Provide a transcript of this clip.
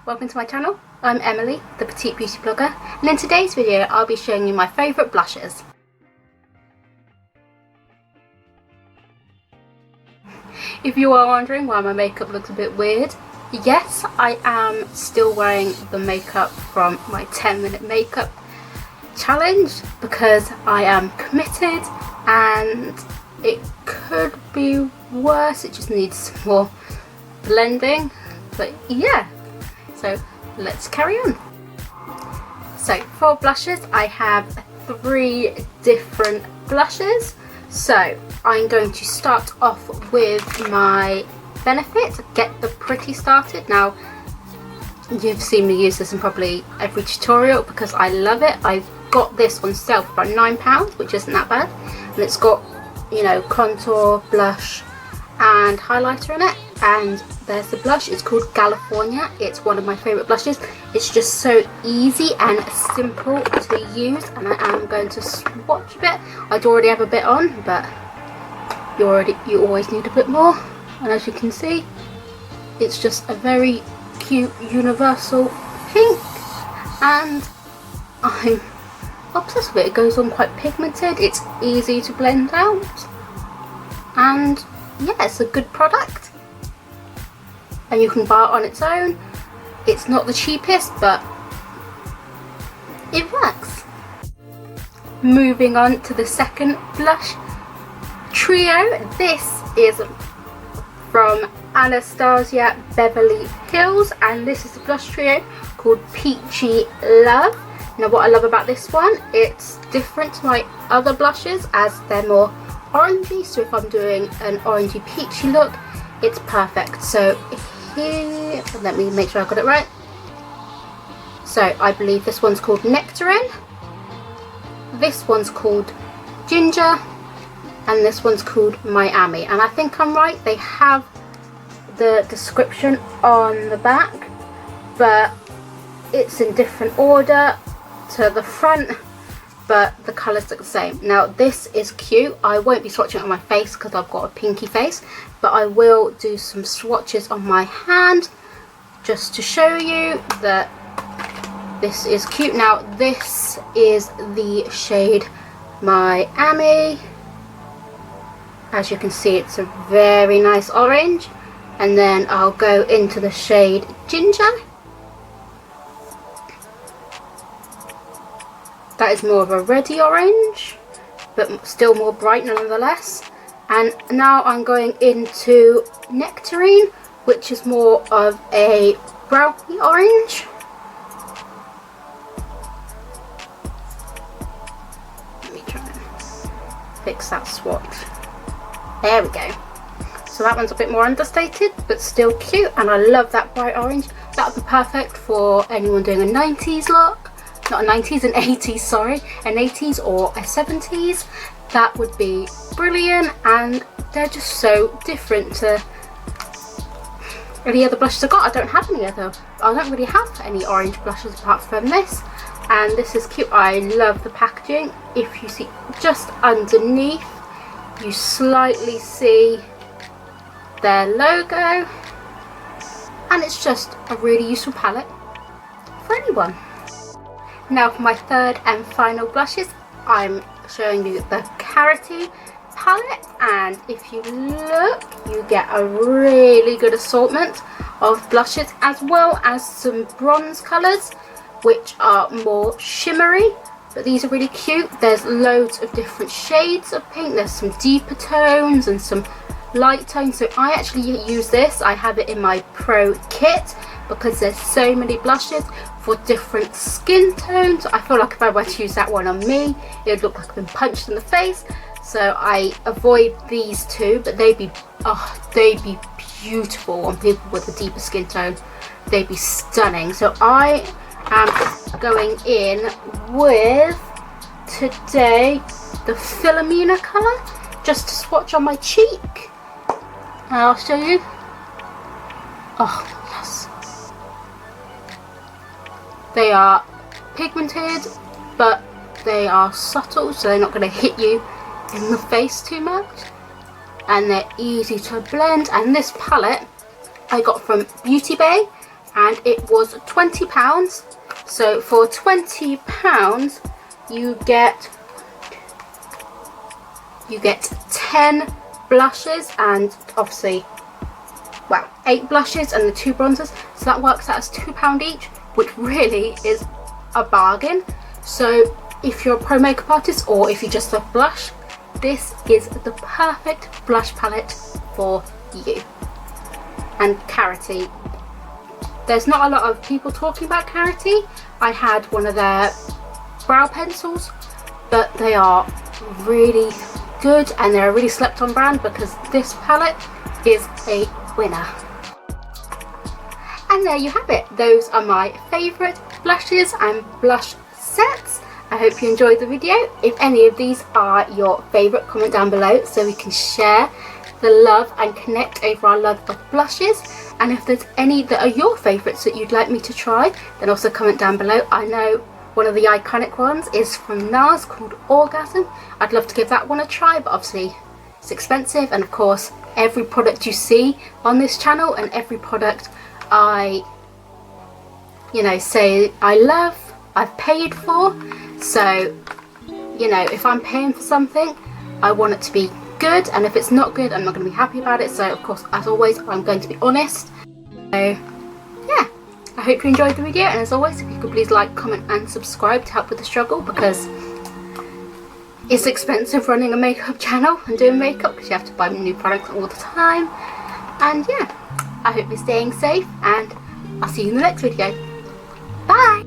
welcome to my channel. I'm Emily, the Petite Beauty Blogger, and in today's video I'll be showing you my favourite blushes. If you are wondering why my makeup looks a bit weird, yes, I am still wearing the makeup from my 10-minute makeup challenge because I am committed and it could be worse, it just needs more blending, but yeah, so let's carry on. So for blushes I have 3 different blushes. So I'm going to start off with my Benefit, Get the Pretty started. Now you've seen me use this in probably every tutorial because I love it. I've got this on sale for about £9, which isn't that bad, and it's got, you know, contour, blush and highlighter in it. And there's the blush, it's called California. It's one of my favourite blushes. It's just so easy and simple to use, and I am going to swatch a bit. I do already have a bit on, but you always need a bit more, and as you can see it's just a very cute universal pink and I'm obsessed with it. It goes on quite pigmented, it's easy to blend out, and yeah, it's a good product and you can buy it on its own. It's not the cheapest, but it works. Moving on to the second blush trio. This is from Anastasia Beverly Hills, and this is a blush trio called Peachy Love. Now what I love about this one, it's different to my other blushes as they're more orangey, so if I'm doing an orangey peachy look, it's perfect. So here, let me make sure I got it right. So I believe this one's called Nectarine, this one's called Ginger, and this one's called Miami, and I think I'm right. They have the description on the back, but it's in different order to the front, but the colours look the same. Now this is cute. I won't be swatching it on my face because I've got a pinky face, but I will do some swatches on my hand just to show you that this is cute. Now this is the shade Miami. As you can see, it's a very nice orange, and then I'll go into the shade Ginger. That is more of a reddy orange, but still more bright nonetheless. And now I'm going into Nectarine, which is more of a browny orange. Let me try and fix that swatch. There we go. So that one's a bit more understated, but still cute, and I love that bright orange. That would be perfect for anyone doing a 90s look. Not a 90s, an 80s, sorry. An 80s or a 70s. That would be brilliant, and they're just so different to any other blushes I've got. I don't have any other. I don't really have any orange blushes apart from this. And this is cute. I love the packaging. If you see just underneath, you slightly see their logo, and it's just a really useful palette for anyone. Now for my third and final blushes, I'm showing you the Carroty palette, and if you look, you get a really good assortment of blushes as well as some bronze colours which are more shimmery, but these are really cute. There's loads of different shades of pink, there's some deeper tones and some light tones. So I actually use this, I have it in my pro kit because there's so many blushes for different skin tones. I feel like if I were to use that one on me, it would look like I've been punched in the face. So I avoid these two, but they'd be beautiful on people with a deeper skin tone. They'd be stunning. So I am going in with today the Philomena colour just to swatch on my cheek, and I'll show you. Oh yes, they are pigmented, but they are subtle, so they're not going to hit you in the face too much, and they're easy to blend. And this palette I got from Beauty Bay and it was £20. So for £20 you get 10 blushes and obviously, well, 8 blushes and the 2 bronzers, so that works out as £2 each, which really is a bargain. So if you're a pro makeup artist or if you just love blush, this is the perfect blush palette for you. And Carity, there's not a lot of people talking about Carity. I had one of their brow pencils, but they are really good and they're a really slept on brand, because this palette is a winner. And there you have it. Those are my favourite blushes and blush sets. I hope you enjoyed the video. If any of these are your favourite, comment down below so we can share the love and connect over our love of blushes. And if there's any that are your favourites that you'd like me to try, then also comment down below. I know one of the iconic ones is from NARS called Orgasm. I'd love to give that one a try, but obviously it's expensive. And of course, every product you see on this channel and every product I, say I love, I've paid for. So, if I'm paying for something, I want it to be good, and if it's not good, I'm not going to be happy about it. So of course, as always, I'm going to be honest. So yeah, I hope you enjoyed the video, and as always, if you could please like, comment and subscribe to help with the struggle, because it's expensive running a makeup channel and doing makeup, because you have to buy new products all the time. And yeah, I hope you're staying safe, and I'll see you in the next video. Bye!